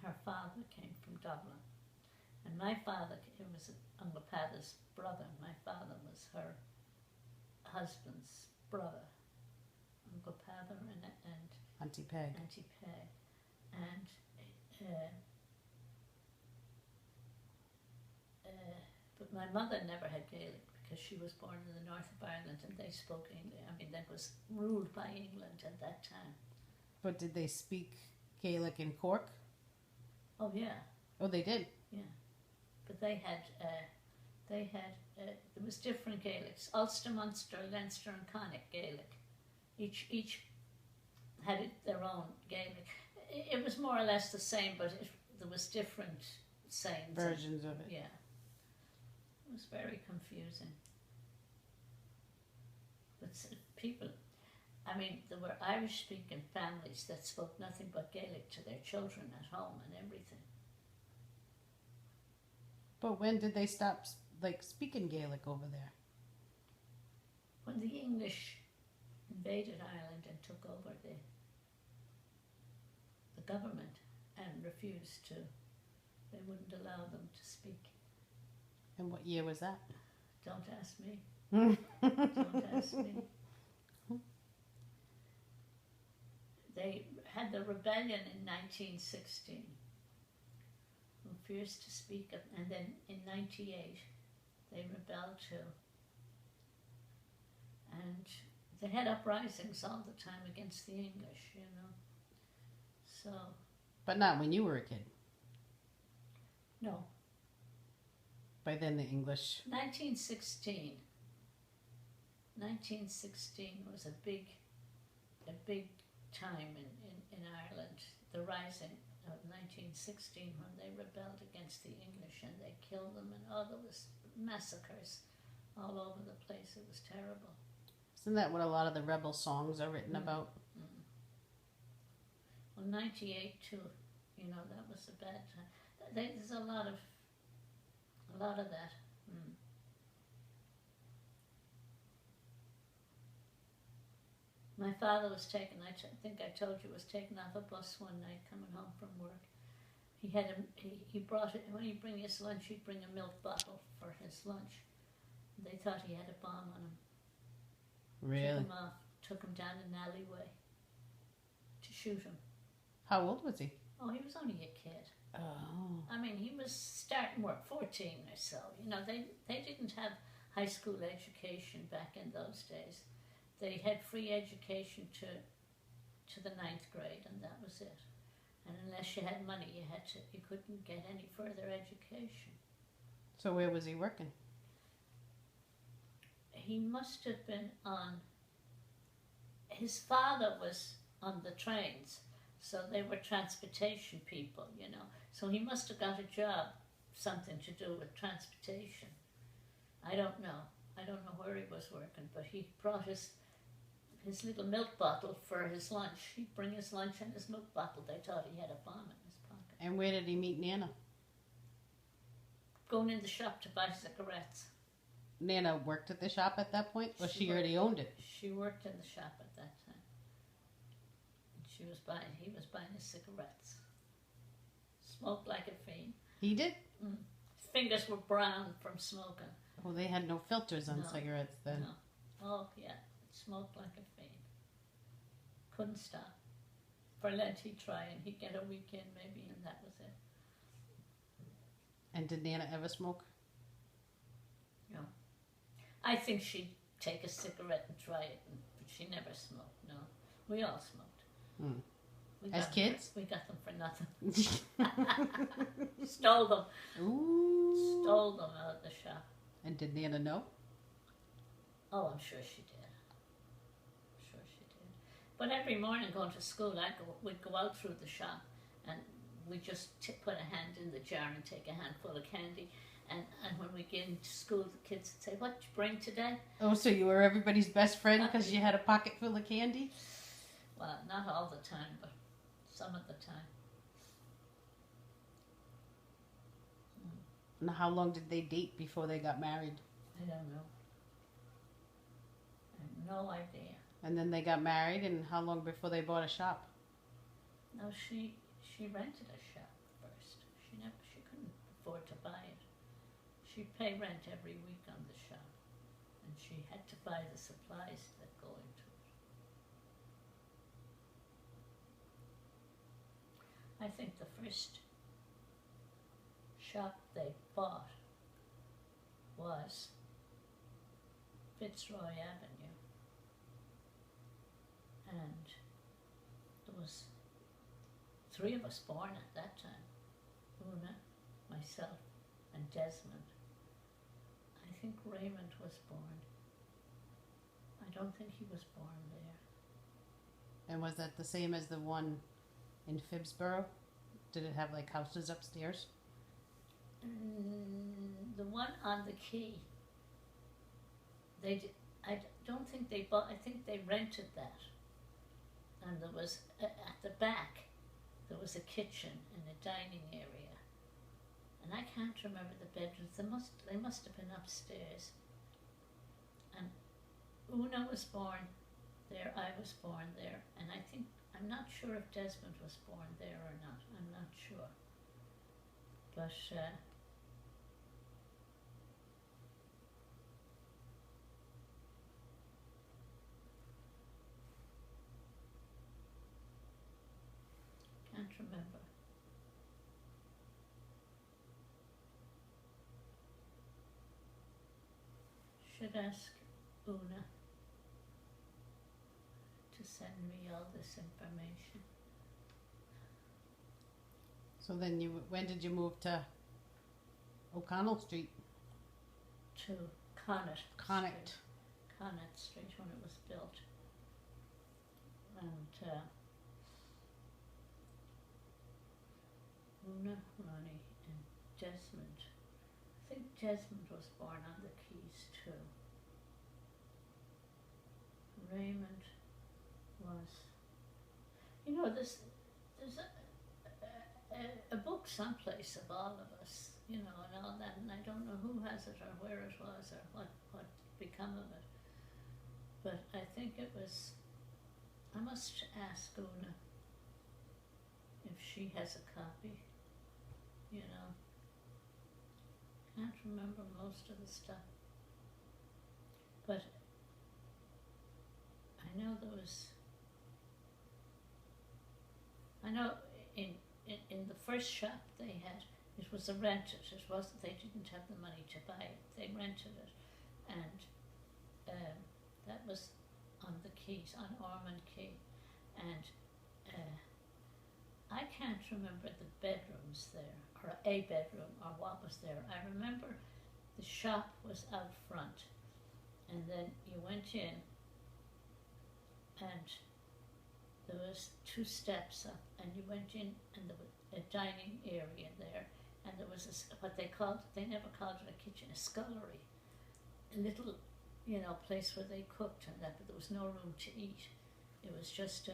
her father came from Dublin. And my father, it was Uncle Paddy's brother. My father was her husband's brother, Uncle Padder and Auntie Peg. Auntie Peg. And but my mother never had Gaelic because she was born in the north of Ireland and they spoke English. I mean, that was ruled by England at that time. But did they speak Gaelic in Cork? Oh yeah. Oh, they did? Yeah. But there was different Gaelics. Ulster, Munster, Leinster and Connacht Gaelic. Each had their own Gaelic. It was more or less the same, but there was different sayings. Versions of it. Yeah. It was very confusing. But people, I mean, there were Irish-speaking families that spoke nothing but Gaelic to their children at home and everything. But when did they stop, speaking Gaelic over there? When the English invaded Ireland and took over the government and refused to, they wouldn't allow them to speak. And what year was that? Don't ask me. Don't ask me. They had the rebellion in 1916. Refused to speak up, and then in 98 they rebelled too. And they had uprisings all the time against the English, you know. So. But not when you were a kid. No. By then the English. 1916 was a big time in Ireland. The rising of 1916 when they rebelled against the English and they killed them, and there was massacres all over the place. It was terrible. Isn't that what a lot of the rebel songs are written about? Mm. Well, 98 too, you know, that was a bad time. There's a lot of that. Mm. My father was taken, I think I told you, was taken off a bus one night coming home from work. He brought it, when he'd bring his lunch, he'd bring a milk bottle for his lunch. They thought he had a bomb on him. Really? Took him down an alleyway to shoot him. How old was he? Oh, he was only a kid. Oh. I mean, he was starting work, 14 or so. You know, they didn't have high school education back in those days. They had free education to the 9th grade, and that was it. And unless you had money, you couldn't get any further education. So where was he working? He must have been his father was on the trains, so they were transportation people, you know. So he must have got a job, something to do with transportation. I don't know where he was working, but he brought his little milk bottle for his lunch. He'd bring his lunch and his milk bottle. They thought he had a bomb in his pocket. And where did he meet Nana? Going in the shop to buy cigarettes. Nana worked at the shop at that point? Or she already owned it? She worked in the shop at that time. And he was buying his cigarettes. Smoked like a fiend. He did? Mm. His fingers were brown from smoking. Oh, they had no filters on cigarettes then. No. Oh, yeah. Smoked like a fiend. Couldn't stop. For Lent he'd try and he'd get a weekend maybe, and that was it. And did Nana ever smoke? No. I think she'd take a cigarette and try it, but she never smoked, no. We all smoked. Hmm. As kids? We got them for nothing. Stole them. Ooh. Stole them out of the shop. And did Nana know? Oh, I'm sure she did. But every morning going to school, we'd go out through the shop and we'd just put a hand in the jar and take a handful of candy. And when we get into school, the kids would say, "What did you bring today?" Oh, so you were everybody's best friend because you had a pocket full of candy? Well, not all the time, but some of the time. And how long did they date before they got married? I don't know. I have no idea. And then they got married, and how long before they bought a shop? No, she rented a shop. first. She couldn't afford to buy it. She'd pay rent every week on the shop, and she had to buy the supplies that go into it. I think the first shop they bought was Fitzroy Avenue, and there was 3 of us born at that time. Una, myself, and Desmond. I think Raymond was born. I don't think he was born there. And was that the same as the one in Phibbsboro? Did it have like houses upstairs? The one on the quay, they did, I don't think they bought, I think they rented that. And there was, at the back, there was a kitchen and a dining area. And I can't remember the bedrooms, they must have been upstairs. And Una was born there, I was born there, and I think, I'm not sure if Desmond was born there or not, I'm not sure. But, can't remember. Should ask Una to send me all this information. So then when did you move to O'Connell Street? To Connaught. Connaught. Connaught Street when it was built. And Una, Ronnie, and Desmond. I think Desmond was born on the Keys too. Raymond was. You know, there's a book someplace of all of us, you know, and all that, and I don't know who has it or where it was or what become of it. But I think it was. I must ask Una if she has a copy. You know, can't remember most of the stuff, but I know there was. I know in the first shop they had, it was a rented. It wasn't. They didn't have the money to buy it. They rented it, and that was on the Quays, on Ormond Quay, and I can't remember the bedrooms there, or a bedroom, or what was there. I remember the shop was out front, and then you went in, and there was 2 steps up, and you went in, and there was a dining area there, and there was what they never called it a kitchen, a scullery, a little, you know, place where they cooked and that, but there was no room to eat. It was just a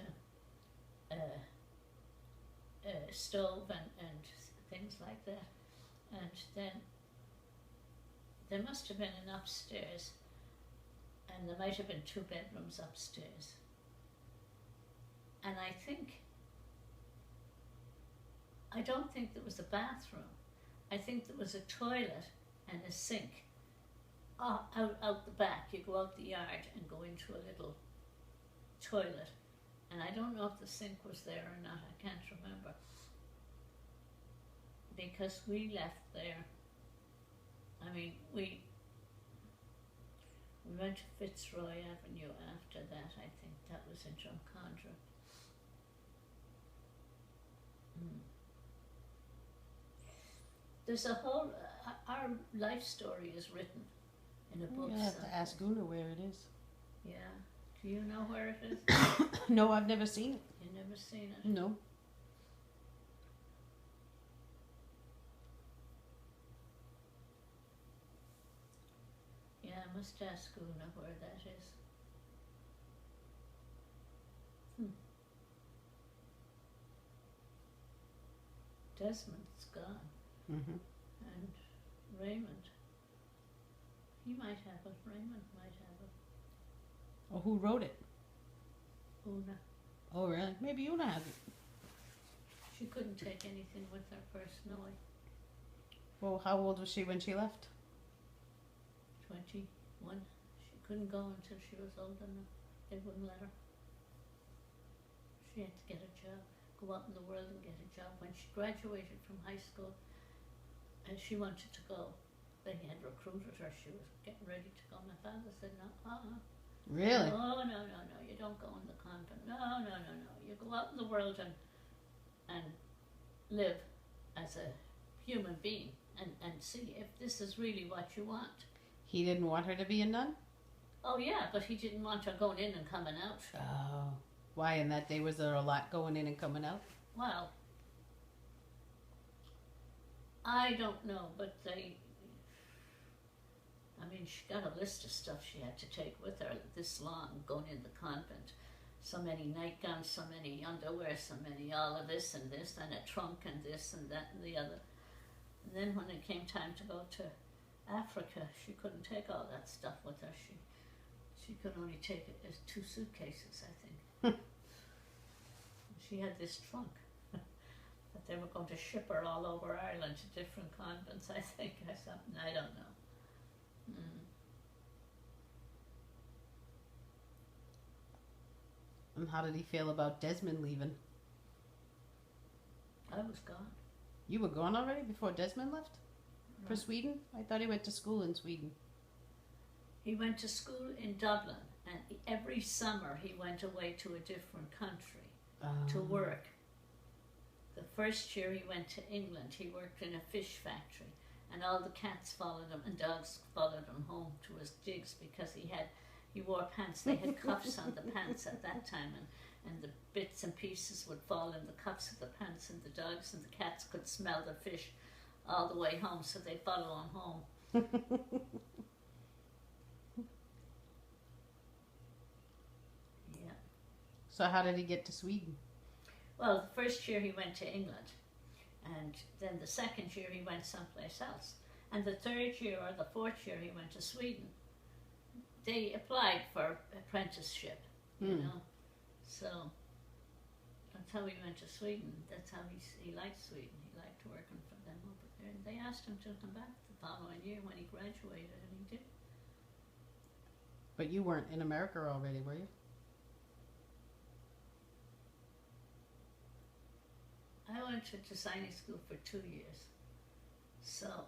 stove and things like that. And then there must have been an upstairs, and there might have been 2 bedrooms upstairs. And I don't think there was a bathroom. I think there was a toilet and a sink out the back. You go out the yard and go into a little toilet. And I don't know if the sink was there or not. I can't remember. Because we left there. I mean, we went to Fitzroy Avenue after that, I think. That was in Drumcondra. There's a whole, our life story is written in a book. You have to ask Una where it is. Yeah. Do you know where it is? No, I've never seen it. You've never seen it? No. Yeah, I must ask Una where that is. Desmond's gone. Mm-hmm. And Raymond. He might have it. Raymond might have it. Oh, who wrote it? Una. Oh, really? Maybe Una has it. She couldn't couldn't take anything with her personally. Well, how old was she when she left? 21. She couldn't go until she was old enough. They wouldn't let her. She had to get a job, go out in the world and get a job. When she graduated from high school and she wanted to go, they had recruited her. She was getting ready to go. My father said, no, Really? no, you don't go in the convent. No. You go out in the world and live as a human being and see if this is really what you want. He didn't want her to be a nun? Oh yeah, but he didn't want her going in and coming out. Oh. Why, in that day, was there a lot going in and coming out? Well, I don't know, but she got a list of stuff she had to take with her this long, going in the convent. So many nightgowns, so many underwear, so many all of this, and a trunk and this and that and the other. And then when it came time to go to Africa, she couldn't take all that stuff with her. She could only take it as 2 suitcases, I think. She had this trunk that they were going to ship her all over Ireland to different convents, I think, or something. I don't know. And how did he feel about Desmond leaving? I was gone. You were gone already before Desmond left? For Sweden? I thought he went to school in Sweden. He went to school in Dublin, and every summer he went away to a different country to work. The first year he went to England. He worked in a fish factory, and all the cats followed him and dogs followed him home to his digs because he wore pants. They had cuffs on the pants at that time, and the bits and pieces would fall in the cuffs of the pants, and the dogs and the cats could smell the fish all the way home, so they'd follow him home. Yeah. So how did he get to Sweden? Well, the first year he went to England, and then the second year he went someplace else, and the third year or the fourth year he went to Sweden. They applied for apprenticeship, you know, so that's how he went to Sweden. That's how he liked Sweden. He liked working for them over there. And they asked him to come back the following year when he graduated, and he did. But you weren't in America already, were you? I went to designing school for 2 years, so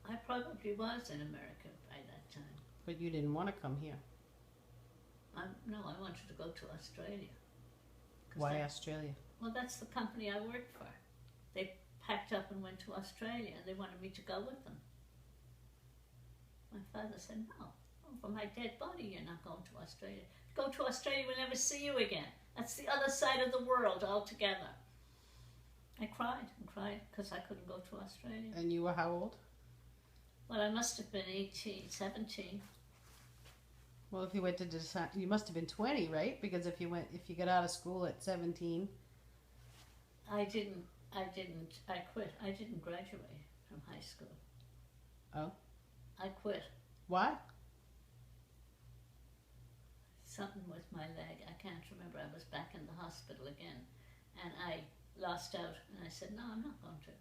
I probably was in America by that time. But you didn't want to come here. No, I wanted to go to Australia. Why Australia? Well, that's the company I worked for. They packed up and went to Australia, and they wanted me to go with them. My father said, no, for my dead body, you're not going to Australia. If you go to Australia, we'll never see you again. That's the other side of the world altogether. I cried and cried because I couldn't go to Australia. And you were how old? Well, I must have been 17. Well, if you went to design, you must have been 20, right? Because if you got out of school at 17. I quit. I didn't graduate from high school. Oh? I quit. Why? Something with my leg. I can't remember. I was back in the hospital again, and I lost out, and I said, no, I'm not going to.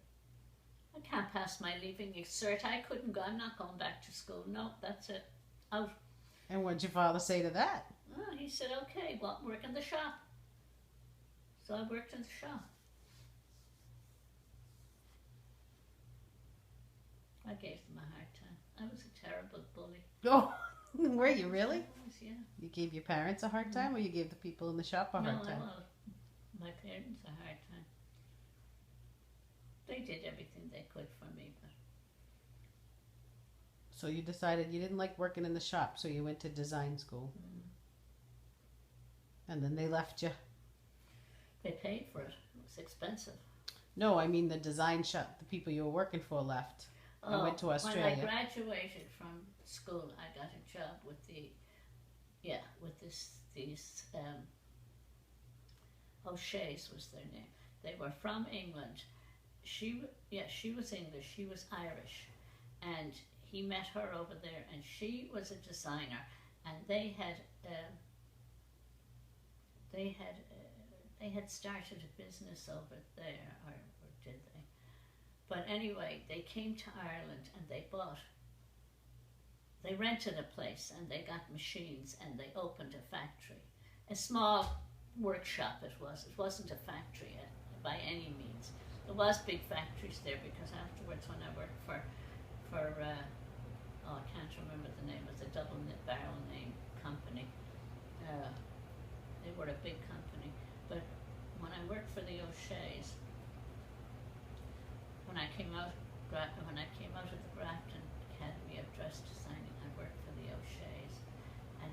I can't pass my leaving cert. I couldn't go. I'm not going back to school. No, that's it. Out. And what did your father say to that? Oh, he said, okay, well, work in the shop. So I worked in the shop. I gave them a hard time. I was a terrible bully. Oh, were you really? I was, yeah. You gave your parents a hard time, or you gave the people in the shop a hard time? No, my parents a hard time. They did everything they could for me, but... So you decided you didn't like working in the shop, so you went to design school. And then they left you. They paid for it. It was expensive. No, I mean the design shop, the people you were working for left. I went to Australia. When I graduated from school, I got a job with these O'Shea's was their name. They were from England. She was English. She was Irish, and he met her over there, and she was a designer, and they had started a business over there, or But anyway, they came to Ireland and they rented a place and they got machines and they opened a factory. A small workshop it was. It wasn't a factory by any means. There was big factories there because afterwards when I worked for I can't remember the name of the double barrel name company. They were a big company. But when I worked for the O'Shea's, when I came out of the Grafton Academy of Dress Designing, I worked for the O'Shea's, and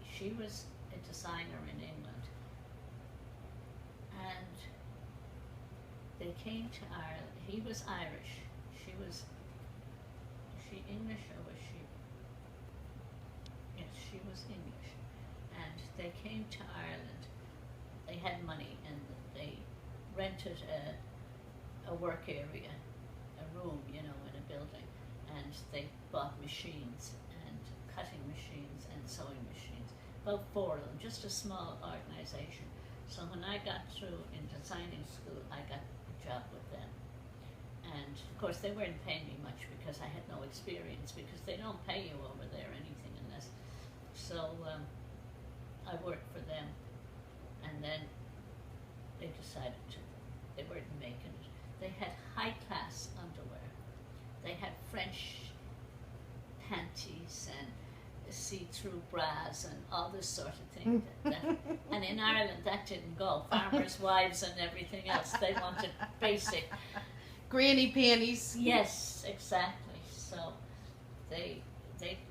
she was a designer in England, and they came to Ireland. He was Irish. Is she English or was she? Yes, she was English, and they came to Ireland. They had money and they rented a work area, a room, in a building, and they bought machines and cutting machines and sewing machines, about 4 of them, just a small organization. So when I got through in designing school, I got a job with them. And of course they weren't paying me much because I had no experience, because they don't pay you over there anything unless. So I worked for them, and then they decided they weren't making it. They had high class underwear. They had French panties and see-through bras and all this sort of thing. And in Ireland that didn't go. Farmers' wives and everything else, they wanted basic. Granny panties. Yes, exactly. So they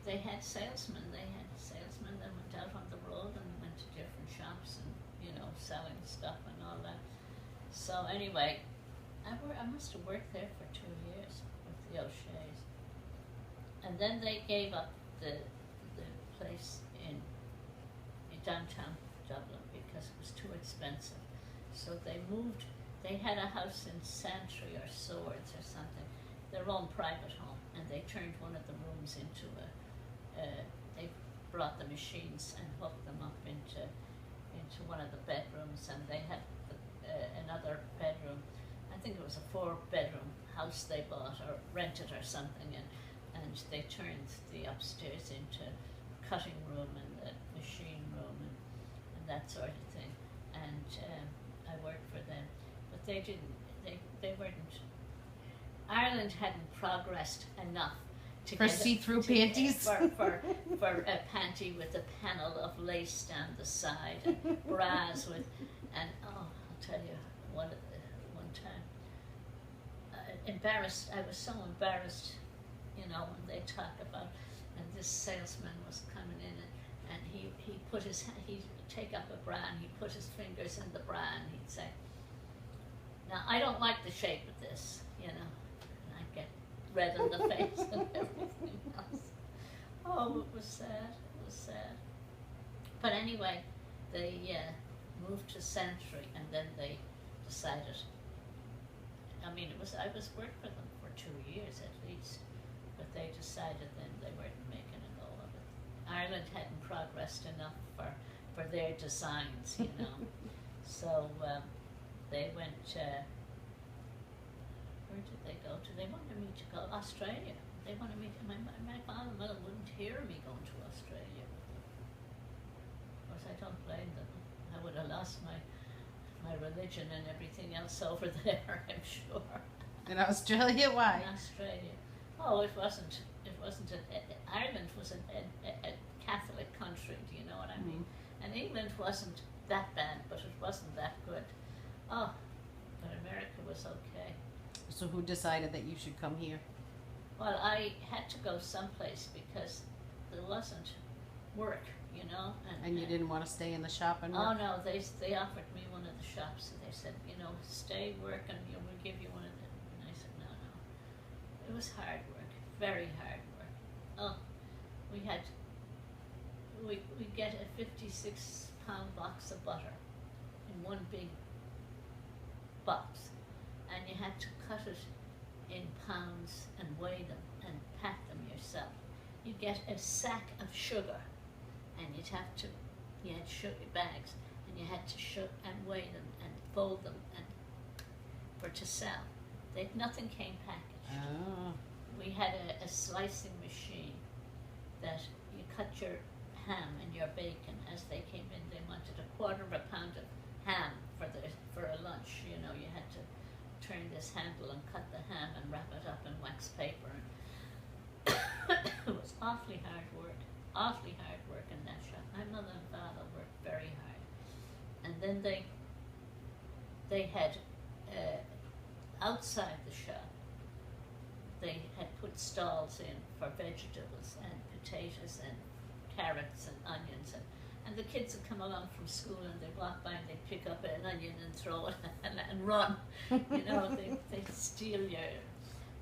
had salesmen. They had salesmen that went out on the road and went to different shops and selling stuff and all that. So anyway, I must have worked there for 2 years with the O'Shea's, and then they gave up the place in downtown Dublin because it was too expensive. So they moved. They had a house in Santry or Swords or something, their own private home, and they turned one of the rooms into they brought the machines and hooked them up into one of the bedrooms, and they had another bedroom. I think it was a 4-bedroom house they bought or rented or something, and they turned the upstairs into cutting room and the machine room and that sort of thing. And I worked for them. But they didn't, they weren't, Ireland hadn't progressed enough to for see-through panties? For a panty with a panel of lace down the side, and bras with, and I'll tell you, one time, embarrassed, I was so embarrassed, when they talk about, and this salesman was coming in, and he'd take up a bra and he'd put his fingers in the bra and he'd say, "Now, I don't like the shape of this," and I'd get red in the face and everything else. Oh, it was sad. But anyway, they moved to Santry, and then they decided, I was working for them for 2 years at least, but they decided then they weren't making a go of it. Ireland hadn't progressed enough for their designs, So they went, where did they go to? They wanted me to go to Australia. They wanted me to, my father and mother wouldn't hear me going to Australia. Of course, I don't blame them. I would have lost my religion and everything else over there, I'm sure. In Australia, why? In Australia. Oh, it wasn't Ireland was a Catholic country, do you know what I mean? And England wasn't that bad, but it wasn't that good. Oh, but America was okay. So who decided that you should come here? Well, I had to go someplace because there wasn't work, And you didn't want to stay in the shop and work? Oh no, they offered me one of the shops, and they said, stay, work, and we'll give you one of them. And I said, no. It was hard work, very hard work. Oh, we get a 56-pound box of butter in one big box, and you had to cut it in pounds and weigh them and pack them yourself. You'd get a sack of sugar, and you had sugar bags, and you had to and weigh them and fold them and to sell. Nothing came packaged. Oh. We had a slicing machine that you cut your ham and your bacon as they came in. They wanted a quarter of a pound of ham for a lunch. You know, you had to turn this handle and cut the ham and wrap it up in wax paper. It was awfully hard work in that shop. My mother and father worked very hard, and then they had outside the shop. They had put stalls in for vegetables and potatoes and carrots and onions, and the kids would come along from school and they'd walk by and they'd pick up an onion and throw it and run. You know, they'd steal your.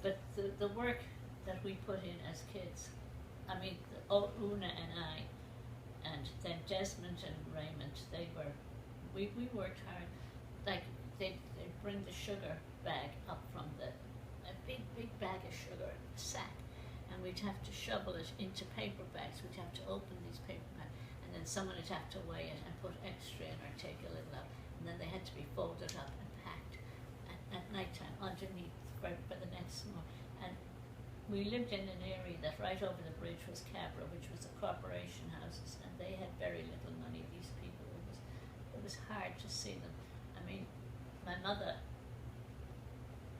But the work that we put in as kids, I mean, Una and I, and then Desmond and Raymond, we worked hard. Like they'd bring the sugar bag up from a big bag of sugar in a sack, and we'd have to shovel it into paper bags. We'd have to open these paper bags, and then someone would have to weigh it and put extra in or take a little out, and then they had to be folded up and packed at night time underneath for the next morning. And we lived in an area that right over the bridge was Cabra, which was a corporation houses, and they had very little money, these people. It was hard to see them. I mean, my mother,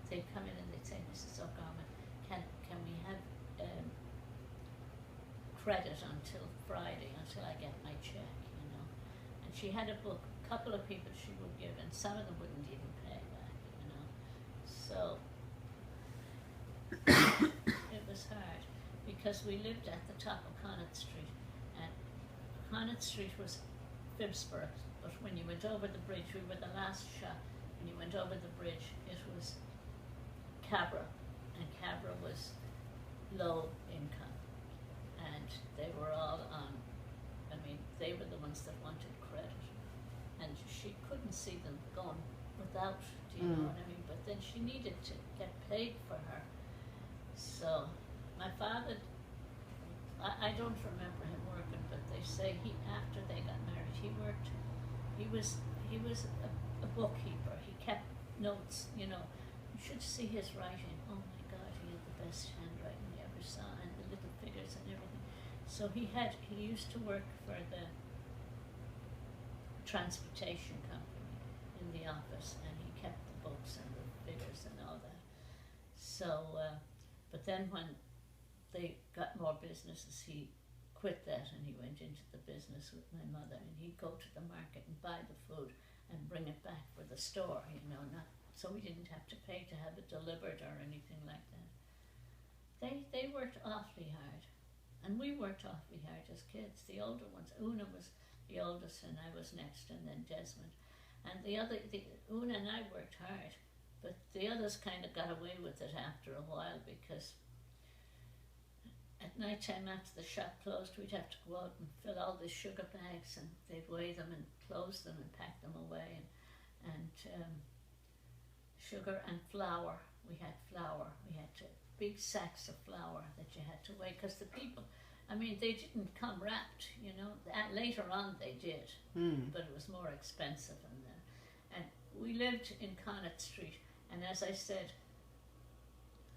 they'd come in and they'd say, Mrs. O'Gorman, can we have credit until Friday, until I get my check, you know? And she had a book, a couple of people she would give, and some of them wouldn't even pay back, you know? So it was hard, because we lived at the top of Connaught Street, and Connaught Street was Phibsborough, but when you went over the bridge, we were the last shop. When you went over the bridge, it was Cabra, and Cabra was low income, and they were all on, I mean, they were the ones that wanted credit, and she couldn't see them going without, do you know what I mean? But then she needed to get paid for her. So my father, I don't remember him working, but they say after they got married, he was a bookkeeper. He kept notes, you know. You should see his writing. Oh my God, he had the best handwriting you ever saw, and the little figures and everything. So he used to work for the transportation company in the office, and he kept the books and the figures and all that. So, but then when they got more businesses, he quit that and he went into the business with my mother, and he'd go to the market and buy the food and bring it back for the store, you know, so we didn't have to pay to have it delivered or anything like that. They worked awfully hard, and we worked awfully hard as kids. The older ones, Una was the oldest and I was next, and then Desmond. And Una and I worked hard, but the others kind of got away with it after a while, because at night time after the shop closed, we'd have to go out and fill all the sugar bags, and they'd weigh them and close them and pack them away, and sugar and flour. We had flour. We had big sacks of flour that you had to weigh, because the people, I mean, they didn't come wrapped, you know. Later on they did, but it was more expensive. And we lived in Connaught Street, and as I said,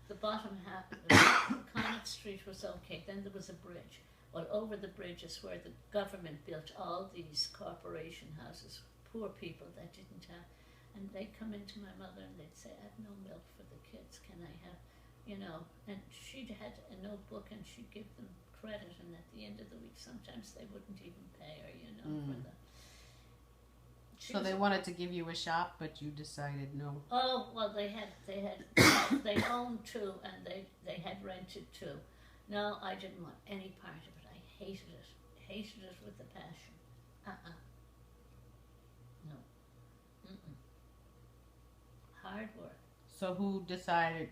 the bottom half of Connaught Street was okay. Then there was a bridge. Well, over the bridge is where the government built all these corporation houses, poor people that didn't have. And they'd come into my mother and they'd say, I have no milk for the kids, can I have, you know. And she'd had a notebook and she'd give them credit, and at the end of the week sometimes they wouldn't even pay her, you know, for the... So they wanted to give you a shop, but you decided no. Oh, well, they owned two, and they had rented two. No, I didn't want any part of it. I hated it. Hated it with a passion. No. Hard work. So who decided?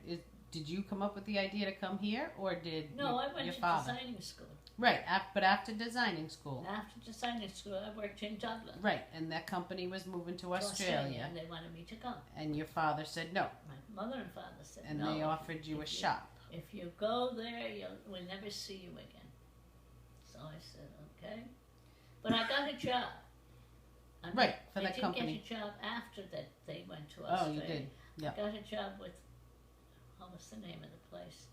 Did you come up with the idea to come here, or did No, I went your to father? designing school. Right, but after designing school. After designing school, I worked in Dublin. Right, and that company was moving to Australia. And they wanted me to come. And your father said no. My mother and father said and no. And they offered you a shop. If you go there, we'll never see you again. So I said, okay. But I got a job. Right, for that company. I didn't get a job after that they went to Australia. Oh, you did? Yeah. I got a job with what was the name of the place?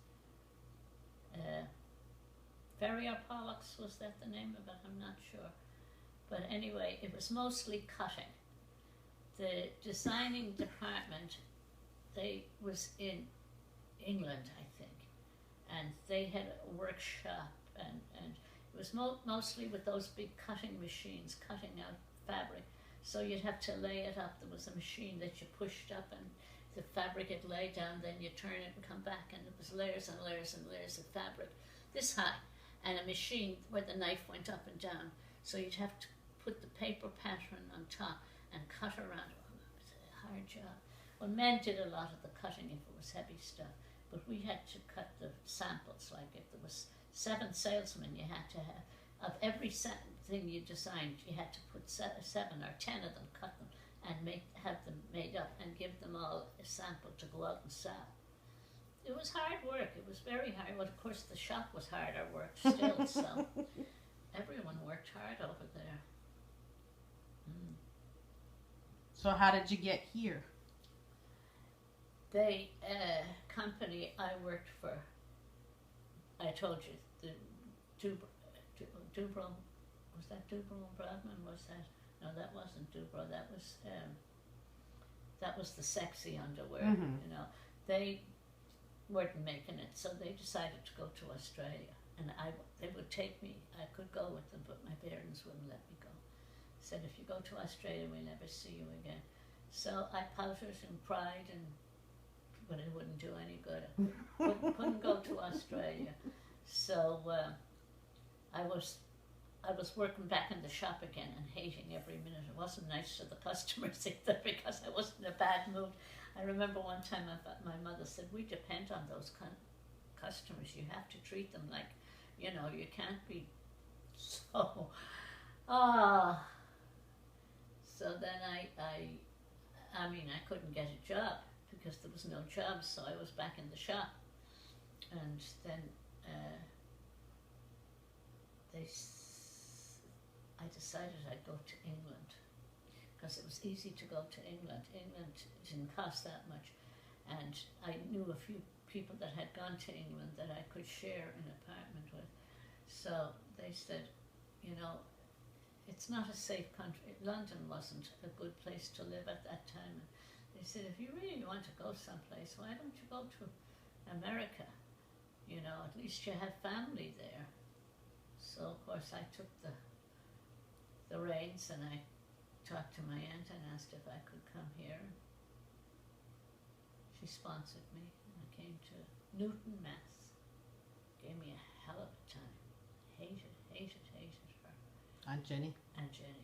Ferrier Pollux, was that the name of it? I'm not sure. But anyway, it was mostly cutting. The designing department, they was in England, I think, and they had a workshop, and it was mostly with those big cutting machines, cutting out fabric. So you'd have to lay it up. There was a machine that you pushed up, and the fabric would lay down, then you turn it and come back, and it was layers and layers and layers of fabric, this high, and a machine where the knife went up and down. So you'd have to put the paper pattern on top and cut around. Oh, it was a hard job. Well, men did a lot of the cutting if it was heavy stuff, but we had to cut the samples. Like if there was 7 salesmen, you had to have, of every thing you designed, you had to put 7 or 10 of them, cut them, and have them made up and give them all a sample to go out and sell. It was hard work. It was very hard. Well, of course, the shop was harder work still, so everyone worked hard over there. So how did you get here? The company I worked for, I told you, the Dubrow, was that Dubrow and Brodman? Was that? No, that wasn't Dubrow. That was the sexy underwear. You know, they weren't making it, so they decided to go to Australia, and they would take me. I could go with them, but my parents wouldn't let me go. Said, if you go to Australia, we'll never see you again. So I pouted and cried, but it wouldn't do any good. I couldn't go to Australia. So I was working back in the shop again and hating every minute. It wasn't nice to the customers either because I was in a bad mood. I remember one time my mother said, we depend on those customers. You have to treat them like, you know, you can't be so... So then I mean, I couldn't get a job because there was no job, so I was back in the shop. And then I decided I'd go to England because it was easy to go to England. England didn't cost that much, and I knew a few people that had gone to England that I could share an apartment with. So they said, you know, it's not a safe country. London wasn't a good place to live at that time. And they said, if you really want to go someplace, why don't you go to America? You know, at least you have family there. So, of course, I took the reins and I talked to my aunt and asked if I could come here. She sponsored me and I came to Newton, Mass. Gave me a hell of a time. Hated her. Aunt Jenny? Aunt Jenny.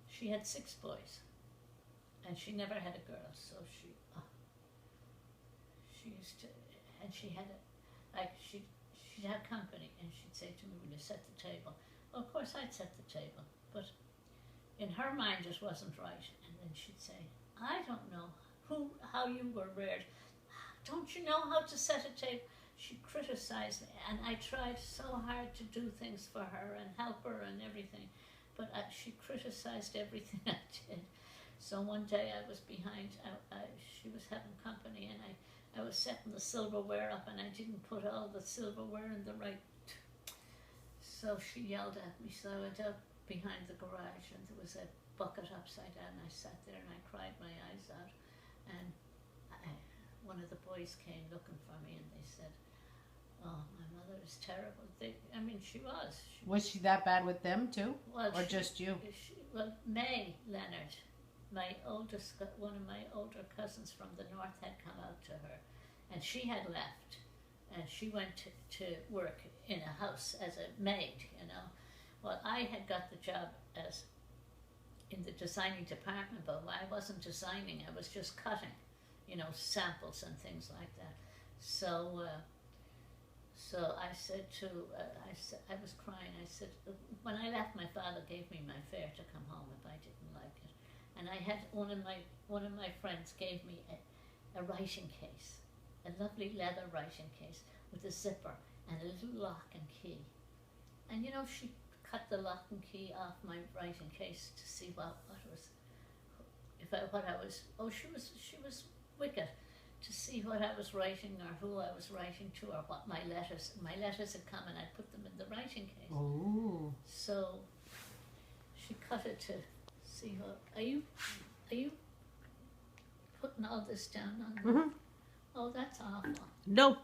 She had 6 boys and she never had a girl, so she used to, and she had she'd have company and she'd say to me, will you set the table? Well, of course I'd set the table, but in her mind it wasn't right. And then she'd say, I don't know how you were reared. Don't you know how to set a table? She criticized me, and I tried so hard to do things for her and help her and everything, but she criticized everything I did. So one day I was behind, she was having company, and I was setting the silverware up, and I didn't put all the silverware in the right. So she yelled at me, so I went out behind the garage, and there was a bucket upside down. I sat there and I cried my eyes out, and one of the boys came looking for me, and they said, oh, my mother is terrible. I mean, she was. Was she that bad with them too? Well, or just you? Well, May Leonard, one of my older cousins from the north, had come out to her, and she had left, and she went to work in a house as a maid, you know. Well, I had got the job in the designing department, but I wasn't designing, I was just cutting, you know, samples and things like that. So I said I was crying. I said, when I left, my father gave me my fare to come home if I didn't like it. And I had one of my friends gave me a writing case, a lovely leather writing case with a zipper and a little lock and key. And you know, she cut the lock and key off my writing case to see she was wicked, to see what I was writing or who I was writing to or what my letters had come, and I put them in the writing case. Oh. So she cut it to see what. Are you putting all this down on? Mm-hmm. Oh, that's awful. No.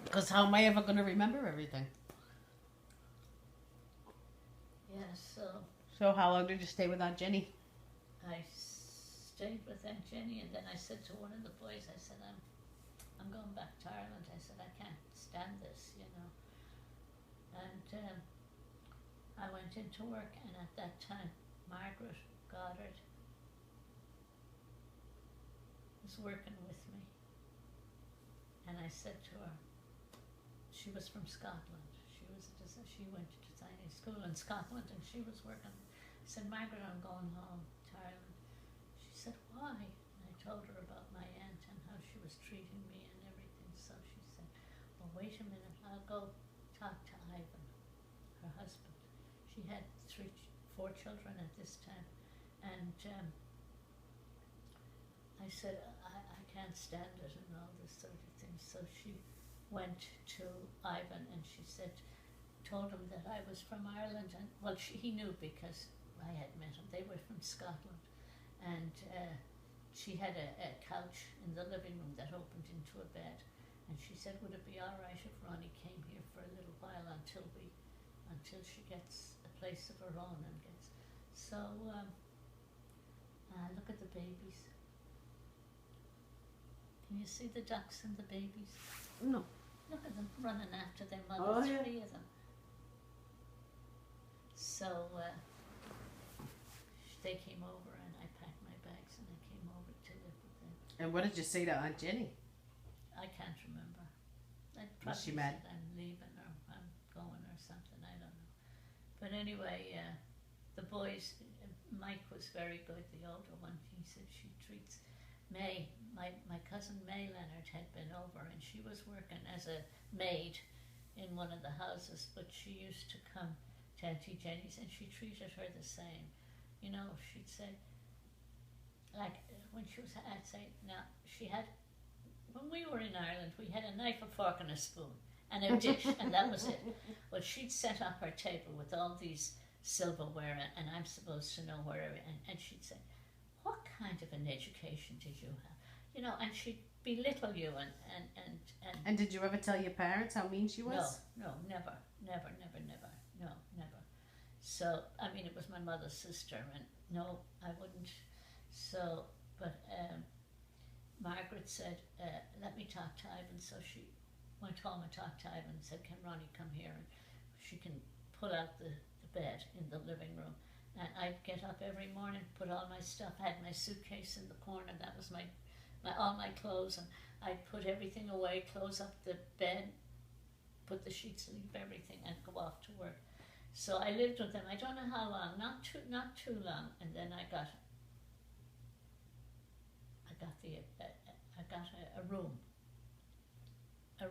Because how am I ever going to remember everything? Yeah. So how long did you stay with Aunt Jenny? I stayed with Aunt Jenny, and then I said to one of the boys, I said, I'm going back to Ireland. I said, I can't stand this, you know. And I went into work, and at that time, Margaret Goddard was working with me. And I said to her, she was from Scotland. She went to designing school in Scotland, and she was working. I said, Margaret, I'm going home to Ireland. She said, why? And I told her about my aunt and how she was treating me and everything. So she said, well, wait a minute, I'll go talk to Ivan, her husband. She had 4 children at this time. And I said, I can't stand it and all this sort of thing. So she went to Ivan and she told him that I was from Ireland. And well, he knew because I had met him. They were from Scotland. And she had a couch in the living room that opened into a bed. And she said, would it be all right if Ronnie came here for a little while until she gets a place of her own and gets. So look at the babies. Can you see the ducks and the babies? No. Look at them running after their mother, 3 of them. So they came over and I packed my bags and I came over to live with them. And what did you say to Aunt Jenny? I can't remember. I'd Was she probably mad? said I'm leaving or I'm going or something, I don't know. But anyway, the boys, Mike was very good, the older one. He said she treats May, my cousin May Leonard had been over and she was working as a maid in one of the houses, but she used to come to Auntie Jenny's and she treated her the same. You know, she'd say, like when she was, I'd say, now she had, when we were in Ireland, we had a knife, a fork and a spoon and a dish and that was it. Well, she'd set up her table with all these silverware and I'm supposed to know where, and she'd say, what kind of an education did you have? You know, and she'd belittle you and And did you ever tell your parents how mean she was? No, never. No, never. So, I mean, it was my mother's sister and no, I wouldn't. So, but Margaret said, let me talk to Ivan. So she went home and talked to Ivan and said, can Ronnie come here and she can pull out the bed in the living room. And I'd get up every morning, put all my stuff. I had my suitcase in the corner. That was my all my clothes, and I'd put everything away, close up the bed, put the sheets, leave everything, and go off to work. So I lived with them. I don't know how long, not too long, and then I got a room, a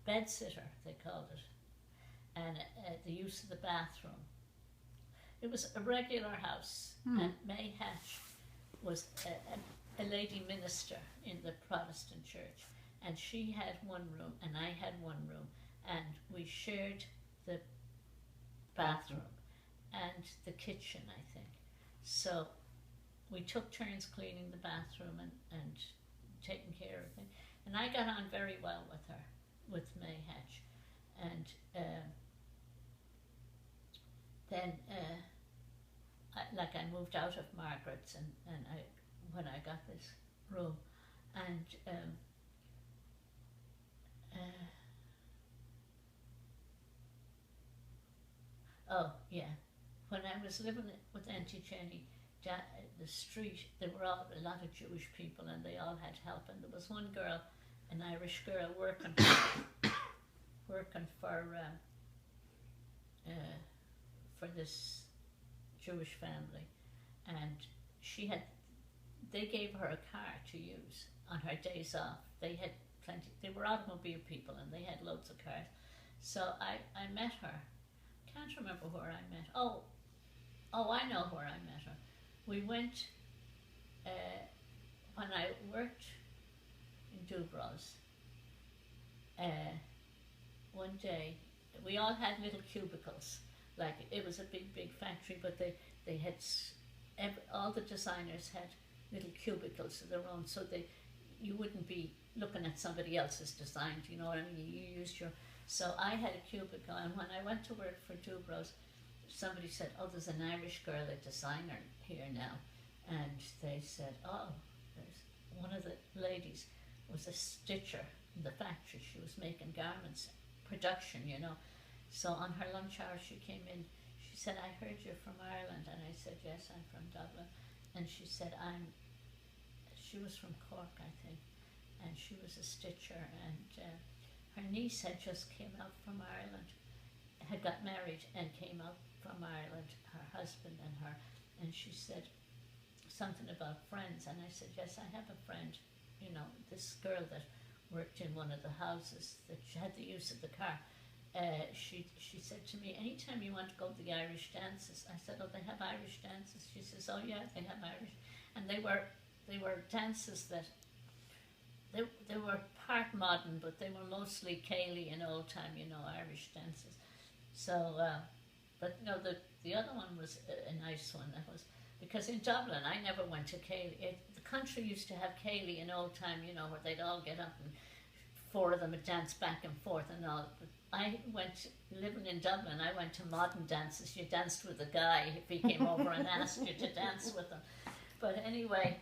bed sitter they called it, and the use of the bathroom. It was a regular house, and May Hatch was a lady minister in the Protestant church, and she had one room and I had one room, and we shared the bathroom and the kitchen, I think. So we took turns cleaning the bathroom and taking care of things, and I got on very well with her, with May Hatch, and then I moved out of Margaret's and when I got this room, and oh yeah, when I was living with Auntie Jenny, the street, there were a lot of Jewish people and they all had help, and there was one girl, an Irish girl, working for this Jewish family, and they gave her a car to use on her days off. They had plenty, they were automobile people and they had loads of cars. So I met her. Can't remember where I met. Oh, I know where I met her. We went, when I worked in Dubrov's, one day we all had little cubicles. Like it was a big factory, but they had all the designers had little cubicles of their own, so you wouldn't be looking at somebody else's design. Do you know what I mean? You used your. So I had a cubicle, and when I went to work for Dubrov's, somebody said, "Oh, there's an Irish girl, a designer here now," and they said, "Oh, there's one of the ladies was a stitcher in the factory. She was making garments, production, you know." So on her lunch hour, she came in. She said, "I heard you're from Ireland," and I said, "Yes, I'm from Dublin." And she said, She was from Cork, I think, and she was a stitcher, and her niece had just came out from Ireland, had got married and came out from Ireland, her husband and her, and she said something about friends, and I said, "Yes, I have a friend, you know, this girl that worked in one of the houses that she had the use of the car." She said to me, "Anytime you want to go to the Irish dances," I said, "Oh, they have Irish dances?" She says, "Oh yeah, they have Irish," and they were dances that they were part modern, but they were mostly Cayley and old time, you know, Irish dances. So, but no, the other one was a nice one. That was because in Dublin I never went to Cayley. The country used to have Cayley and old time, you know, where they'd all get up and four of them would dance back and forth and all. But I went, living in Dublin, I went to modern dances. You danced with a guy if he came over and asked you to dance with him. But anyway,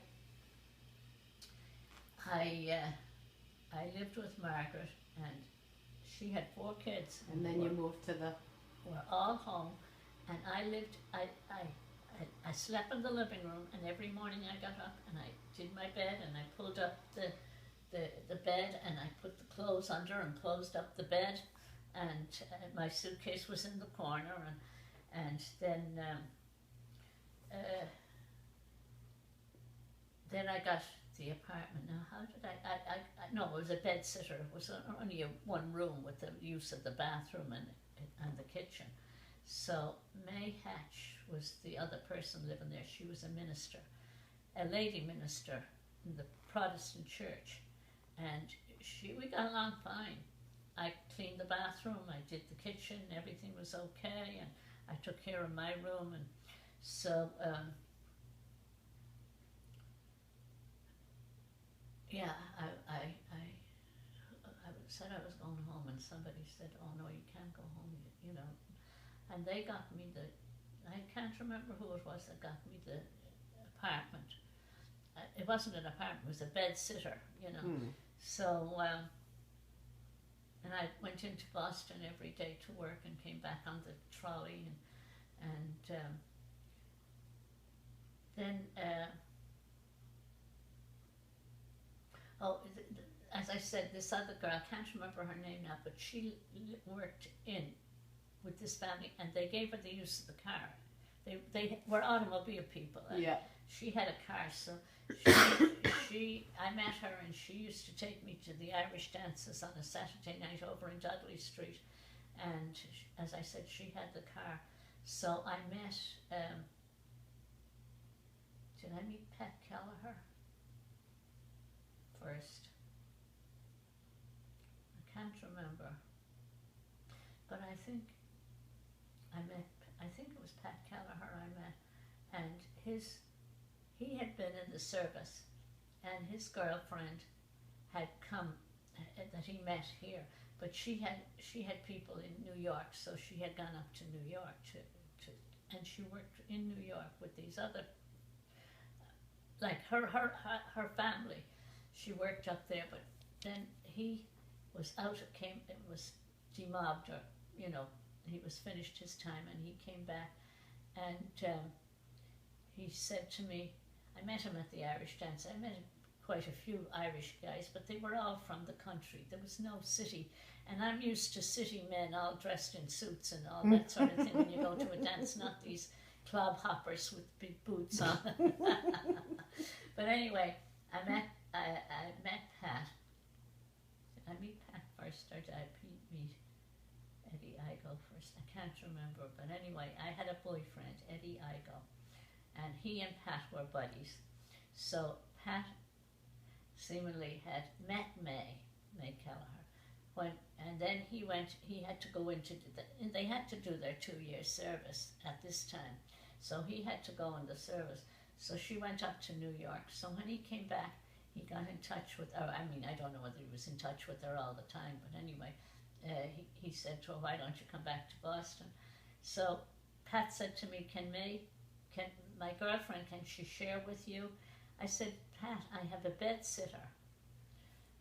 I lived with Margaret, and she had 4 kids. And then you moved to the... We're all home, and I slept in the living room, and every morning I got up and I did my bed, and I pulled up the bed, and I put the clothes under and closed up the bed, and my suitcase was in the corner, and then I got the apartment. Now, how did I no, it was a bed sitter. It was only one room with the use of the bathroom and the kitchen. So May Hatch was the other person living there. She was a minister, a lady minister in the Protestant church, and we got along fine. I cleaned the bathroom, I did the kitchen, everything was okay, and I took care of my room, and so yeah, I said I was going home, and somebody said, "Oh no, you can't go home," you know. And they got me I can't remember who it was that got me the apartment. It wasn't an apartment, it was a bed sitter, you know. So, and I went into Boston every day to work and came back on the trolley, and then as I said, this other girl, I can't remember her name now, but she worked with this family, and they gave her the use of the car. They were automobile people. Yeah. She had a car, so I met her, and she used to take me to the Irish dances on a Saturday night over in Dudley Street, and as I said, she had the car. So I met, did I meet Pat Kelleher first? I can't remember, but I think it was Pat Kelleher I met, and he had been in the service, and his girlfriend had come, that he met here, but she had people in New York, so she had gone up to New York and she worked in New York with these other, like her family. She worked up there, but then he was was demobbed, or you know, he was finished his time, and he came back, and he said to me, I met him at the Irish dance. I met quite a few Irish guys, but they were all from the country. There was no city, and I'm used to city men all dressed in suits and all that sort of thing when you go to a dance, not these club hoppers with big boots on. But anyway, I met Pat. Did I meet Pat first, or did I meet Eddie Igo first? I can't remember, but anyway, I had a boyfriend, Eddie Igo, and he and Pat were buddies. So Pat seemingly had met May Kelleher, and then he had to go into, they had to do their 2 year service at this time. So he had to go in the service. So she went up to New York. So when he came back, he got in touch with her. I mean, I don't know whether he was in touch with her all the time, but anyway, he said to her, why don't you come back to Boston? So Pat said to me, can my girlfriend, can she share with you? I said, Pat, I have a bed sitter.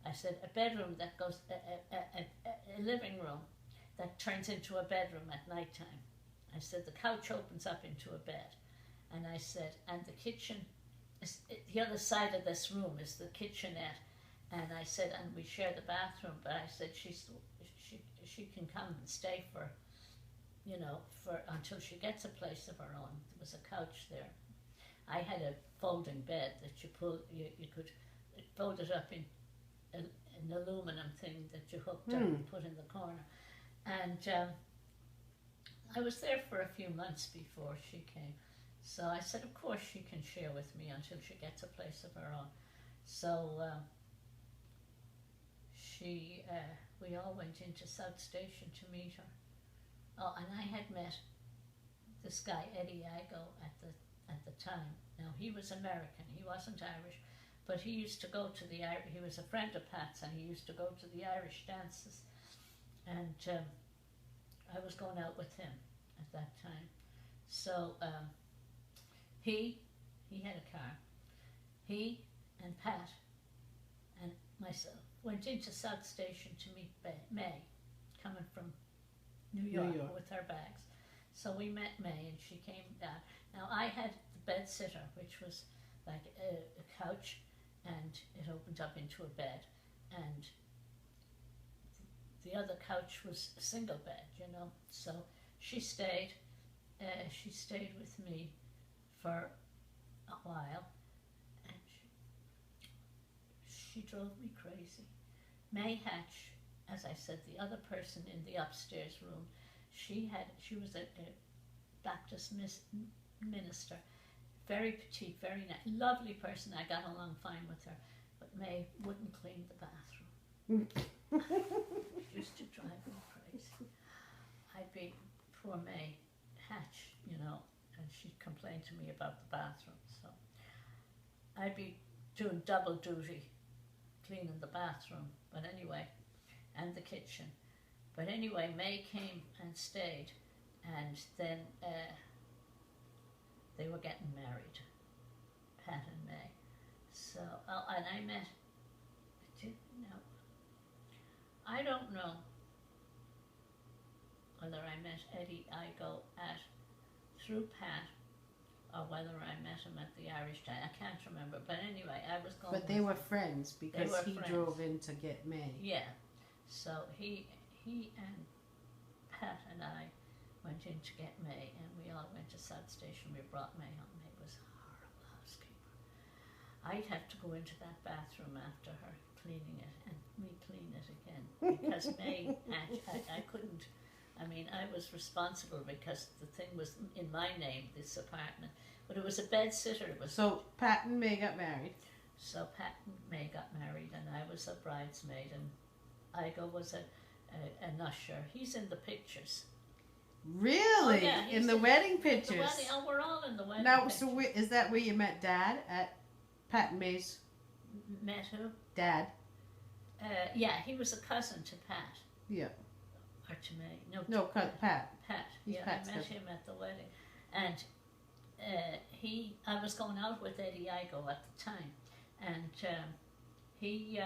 I said, a bedroom that goes, a living room that turns into a bedroom at nighttime. I said, the couch opens up into a bed. And I said, and the kitchen, the other side of this room is the kitchenette. And I said, and we share the bathroom, but I said, she can come and stay for until she gets a place of her own. There was a couch there. I had a folding bed that you could fold it up in an aluminum thing that you hooked up and put in the corner. And I was there for a few months before she came. So I said, of course she can share with me until she gets a place of her own. So we all went into South Station to meet her. Oh, and I had met this guy, Eddie Igo, at the time. Now, he was American, he wasn't Irish, but he used to go to he was a friend of Pat's, and he used to go to the Irish dances. And I was going out with him at that time. So he had a car. He and Pat and myself went into South Station to meet May, coming from New York with her bags. So we met May, and she came down. Now, I had the bed sitter, which was like a couch, and it opened up into a bed. And the other couch was a single bed, So she stayed with me for a while, and she drove me crazy. May Hatch, as I said, the other person in the upstairs room, she was a Baptist minister, very petite, very nice, lovely person. I got along fine with her, but May wouldn't clean the bathroom. It used to drive me crazy. I'd be poor May Hatch, and she'd complain to me about the bathroom. So I'd be doing double duty, cleaning the bathroom, but anyway, and the kitchen. But anyway, May came and stayed, and then they were getting married, Pat and May. So, and I met, I don't know whether I met Eddie Igo through Pat, or whether I met him at the Irish Time. I can't remember, but anyway, I was going. But they were friends because he drove in to get May. Yeah, so he and Pat and I went in to get May, and we all went to South Station. We brought May home. May was a horrible housekeeper. I'd have to go into that bathroom after her, cleaning it, and re-clean it again, because May, I couldn't. I mean, I was responsible because the thing was in my name, this apartment, but it was a bed sitter. So Pat and May got married. So Pat and May got married, and I was a bridesmaid, and Igo was an usher. He's in the pictures. Really? Oh, yeah, in the wedding pictures? The wedding, we're all in the wedding pictures. So is that where you met Dad, at Pat and May's? Met who? Dad. Yeah, he was a cousin to Pat. Yeah. Or to May. No, Pat. Pat. He's Yeah, Pat's I met him at the wedding. And I was going out with Eddie Igo at the time. And he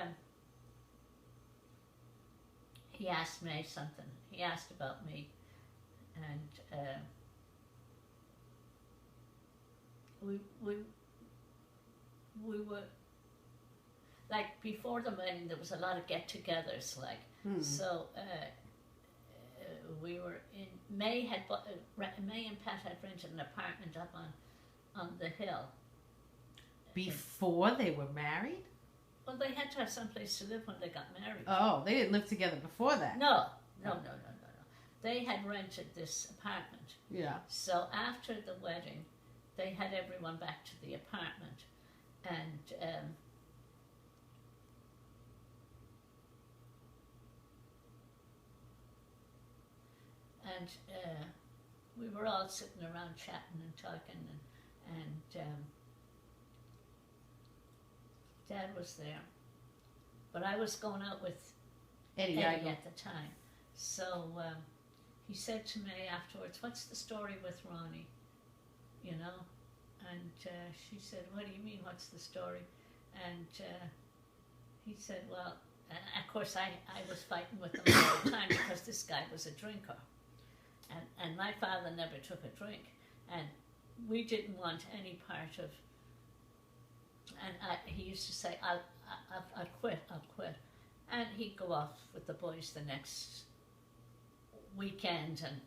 asked May something. He asked about me. And we were, like, before the wedding, there was a lot of get-togethers, like. So we were in, May and Pat had rented an apartment up on the hill. Before they were married? Well, they had to have someplace to live when they got married. Oh, they didn't live together before that? No. They had rented this apartment. Yeah. So after the wedding, they had everyone back to the apartment. And and we were all sitting around chatting and talking, and Dad was there, but I was going out with Eddie Eddie Idle. at the time. So he said to me afterwards, "What's the story with Ronnie?" You know, and she said, "What do you mean? What's the story?" And he said, "Well," of course I was fighting with him all the time because this guy was a drinker, and my father never took a drink, and we didn't want any part of. And he used to say, I'll quit," and he'd go off with the boys the next weekend, and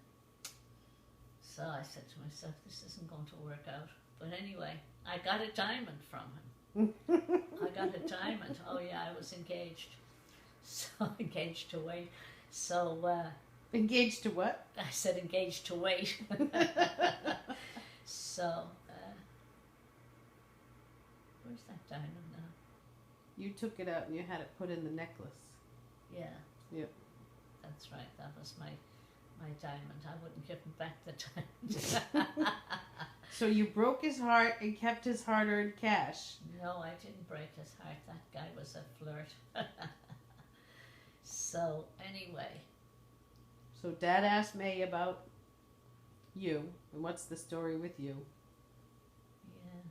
so I said to myself, this isn't going to work out. But anyway, I got a diamond from him. I got a diamond. Oh yeah, I was engaged. So engaged to wait. So Engaged to what? I said engaged to wait. So where's that diamond now? You took it out and you had it put in the necklace. Yeah. Yep. That's right. That was my diamond. I wouldn't give him back the diamond. So you broke his heart and kept his hard-earned cash. No, I didn't break his heart. That guy was a flirt. So anyway, So Dad asked May about you, and what's the story with you? yeah.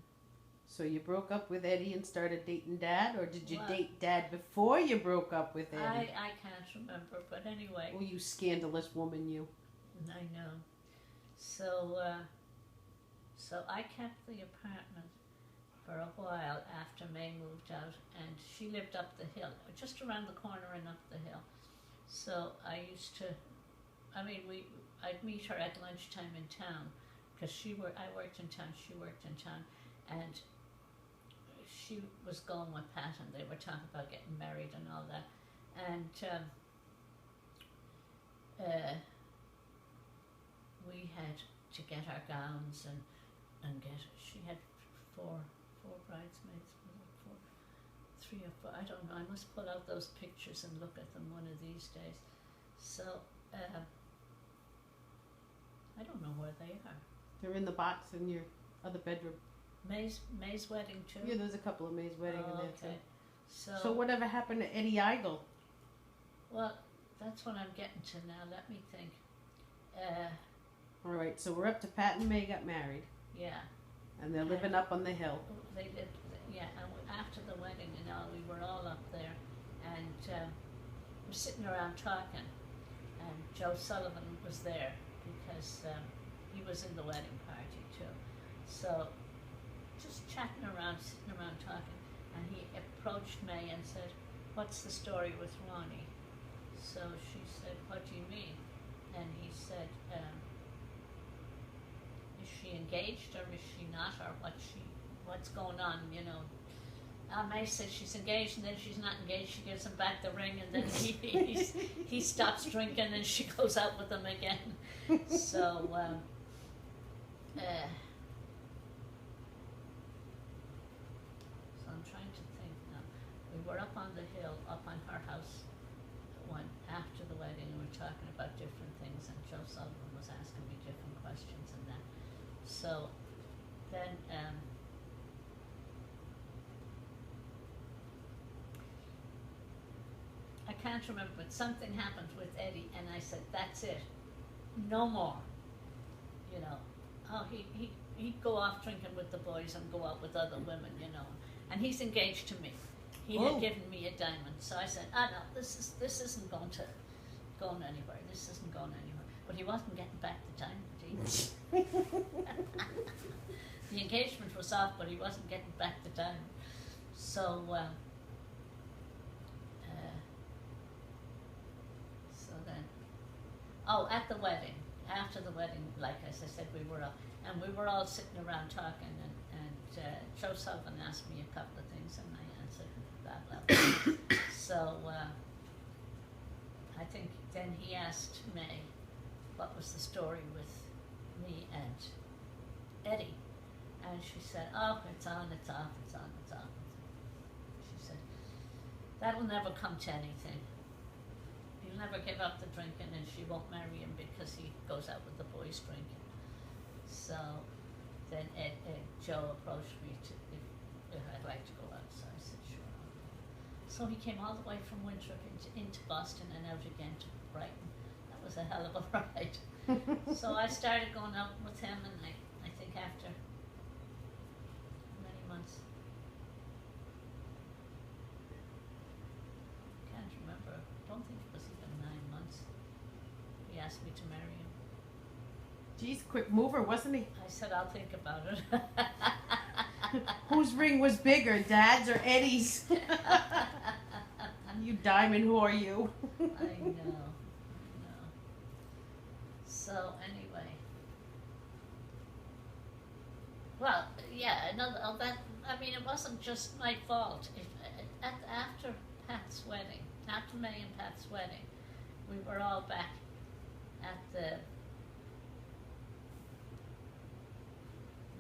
So you broke up with Eddie and started dating Dad, or did you Well, date Dad before you broke up with Eddie? I can't remember, but anyway, Oh, you scandalous woman, you. I know. So so I kept the apartment for a while after May moved out, and she lived up the hill, just around the corner and up the hill. So I used to, I'd meet her at lunchtime in town, because I worked in town, she worked in town, and she was going with Pat, and they were talking about getting married and all that, and we had to get our gowns and she had four bridesmaids, was it four? 3 or 4, I don't know, I must pull out those pictures and look at them one of these days. So, I don't know where they are. They're in the box in your other bedroom. May's wedding too? Yeah, there's a couple of May's wedding in there too. Okay. So whatever happened to Eddie Idle? Well, that's what I'm getting to now, let me think. All right, so we're up to Pat and May got married, Yeah, and they're living up on the hill. they did, yeah, and after the wedding, you know, we were all up there, and we're sitting around talking, and Joe Sullivan was there, because he was in the wedding party too. So, just chatting around, sitting around talking, and he approached May and said, "What's the story with Ronnie?" So she said, "What do you mean?" And he said, "Is she engaged or is she not, or what's going on, you know?" May said she's engaged, and then she's not engaged. She gives him back the ring, and then he stops drinking, and she goes out with him again. So so I'm trying to think now. We were up on the hill, up on her house, one after the wedding, and we were talking about different things, and Joe Sullivan was asking me different questions and that. So then I can't remember, but something happened with Eddie, and I said, "That's it, no more." You know, he'd go off drinking with the boys and go out with other women, you know, and he's engaged to me. He had given me a diamond, so I said, "Ah, no, this isn't going anywhere. This isn't going anywhere." But he wasn't getting back the diamond either. The engagement was off, but he wasn't getting back the diamond. So so then, at the wedding, after the wedding, like as I said, we were up, and we were all sitting around talking, and Joe Sullivan asked me a couple of things, and I answered blah blah blah. So I think then he asked May, what was the story with me and Eddie, and she said, "Oh, it's on, it's off, it's on, it's off." She said, "That'll never come to anything. He he'll never give up the drinking, and she won't marry him because he goes out with the boys drinking. So then Joe approached me if I'd like to go out. So I said, sure, I'll go. So he came all the way from Winthrop into Boston and out again to Brighton. That was a hell of a ride. So I started going out with him, and I think after many months, can't remember, I don't think it was even 9 months, he asked me to marry him. Geez, quick mover, wasn't he? I said, I'll think about it. Whose ring was bigger, Dad's or Eddie's? You diamond, who are you? I know. So anyway, well, yeah, I mean, it wasn't just my fault. After Pat's wedding, after May and Pat's wedding, we were all back at the.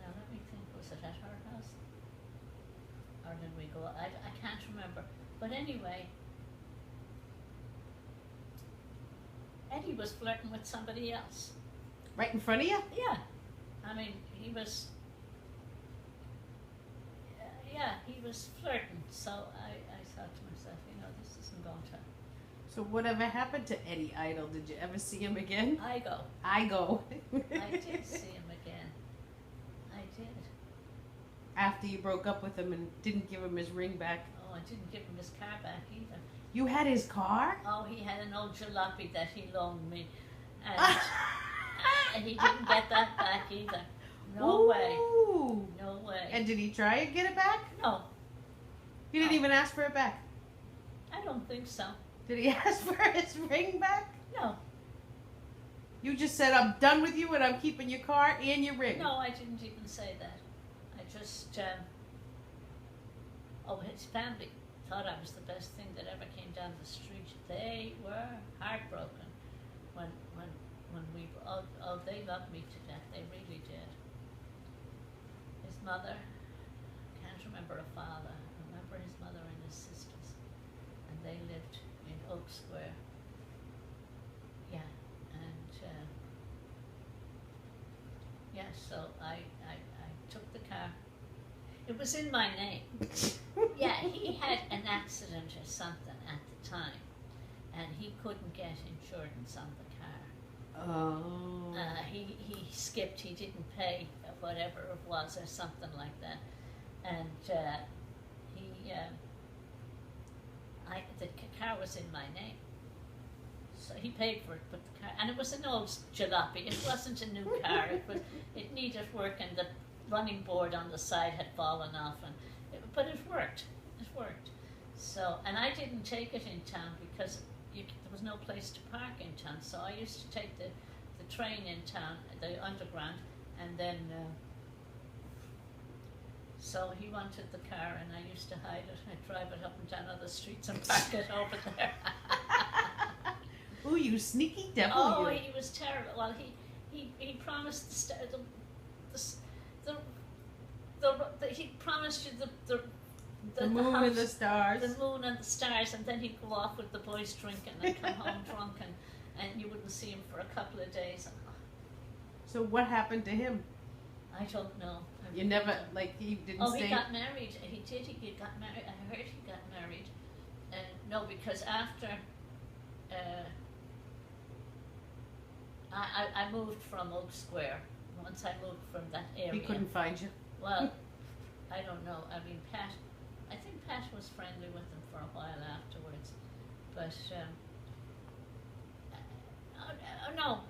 Now let me think. Was it at her house, or did we go? I can't remember. But anyway. Eddie was flirting with somebody else. Right in front of you? Yeah. I mean, he was flirting. So I thought to myself, this isn't going to. So whatever happened to Eddie Idle? Did you ever see him again? I go. I did see him again. I did. After you broke up with him and didn't give him his ring back. Oh, I didn't give him his car back either. You had his car? Oh, he had an old jalopy that he loaned me. And he didn't get that back either. No way. No way. And did he try and get it back? No. He didn't even ask for it back? I don't think so. Did he ask for his ring back? No. You just said, I'm done with you and I'm keeping your car and your ring. No, I didn't even say that. I just, his family thought I was the best thing that ever came down the street. They were heartbroken when we, they loved me to death. They really did. His mother, can't remember a father. I remember his mother and his sisters. And they lived in Oak Square. Yeah, and so I took the car. It was in my name. Yeah, he had an accident or something at the time, and he couldn't get insurance on the car. Oh. He skipped. He didn't pay whatever it was or something like that, and the car was in my name. So he paid for it, but the car, and it was an old jalopy. It wasn't a new car. It needed work, and the running board on the side had fallen off, but it worked. It worked. So, and I didn't take it in town because there was no place to park in town. So I used to take the train in town, the underground, and then. So he wanted the car, and I used to hide it. I'd drive it up and down other streets and park it over there. Oh, you sneaky devil! Oh, you. he was terrible. Well, he promised he promised you the moon house, and the stars. The moon and the stars, and then he'd go off with the boys drinking and come home drunk, and you wouldn't see him for a couple of days. So what happened to him? I don't know. You never, he didn't stay? Oh, he got married. He did. He got married. I heard he got married. No, because after I moved from Oak Square. Once I moved from that area. He couldn't find you? Well, I don't know. I mean, I think Pat was friendly with him for a while afterwards. But, no.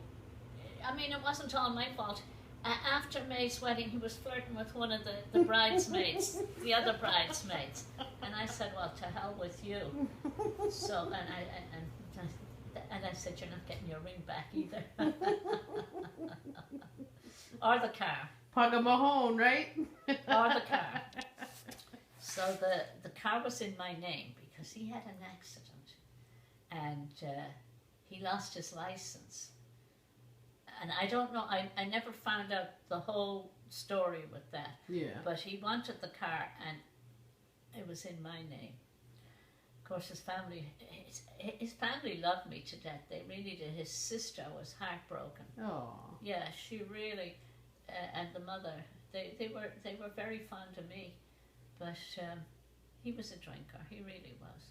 I mean, it wasn't all my fault. After May's wedding, he was flirting with one of the bridesmaids, the other bridesmaids. And I said, well, to hell with you. So, and I said, you're not getting your ring back either. Or the car. Pugga Mahone, right? Or the car. So the car was in my name because he had an accident. And he lost his license. And I don't know, I never found out the whole story with that. Yeah. But he wanted the car, and it was in my name. course, his family loved me to death. They really did. His sister was heartbroken. Oh. Yeah, she really, and the mother, they were very fond of me, but he was a drinker. He really was.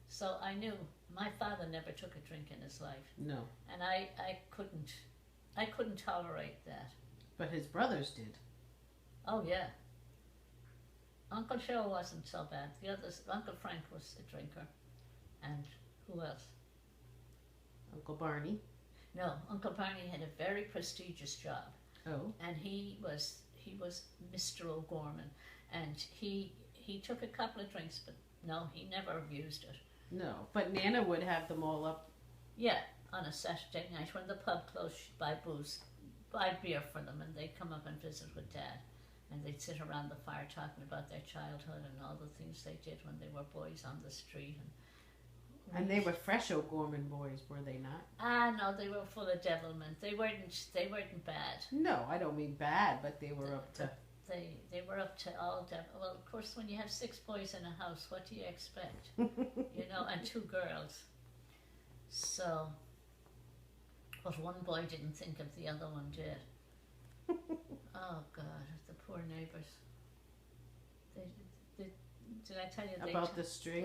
So I knew my father never took a drink in his life. No. And I couldn't tolerate that. But his brothers did. Oh yeah. Uncle Joe wasn't so bad. The others, Uncle Frank was a drinker, and who else? Uncle Barney. No, Uncle Barney had a very prestigious job. Oh. And he was Mr. O'Gorman, and he took a couple of drinks, but no, he never abused it. No, but Nana would have them all up. Yeah, on a Saturday night when the pub closed, she'd buy beer for them, and they'd come up and visit with Dad, and they'd sit around the fire talking about their childhood and all the things they did when they were boys on the street. And they were fresh O'Gorman boys, were they not? No, they were full of devilment. They weren't bad. No, I don't mean bad, but they were up to... They were up to all devil. Well, of course, when you have 6 boys in a house, what do you expect? And 2 girls. So, but one boy didn't think of the other one did. Oh God, the poor neighbours. Did I tell you about the string?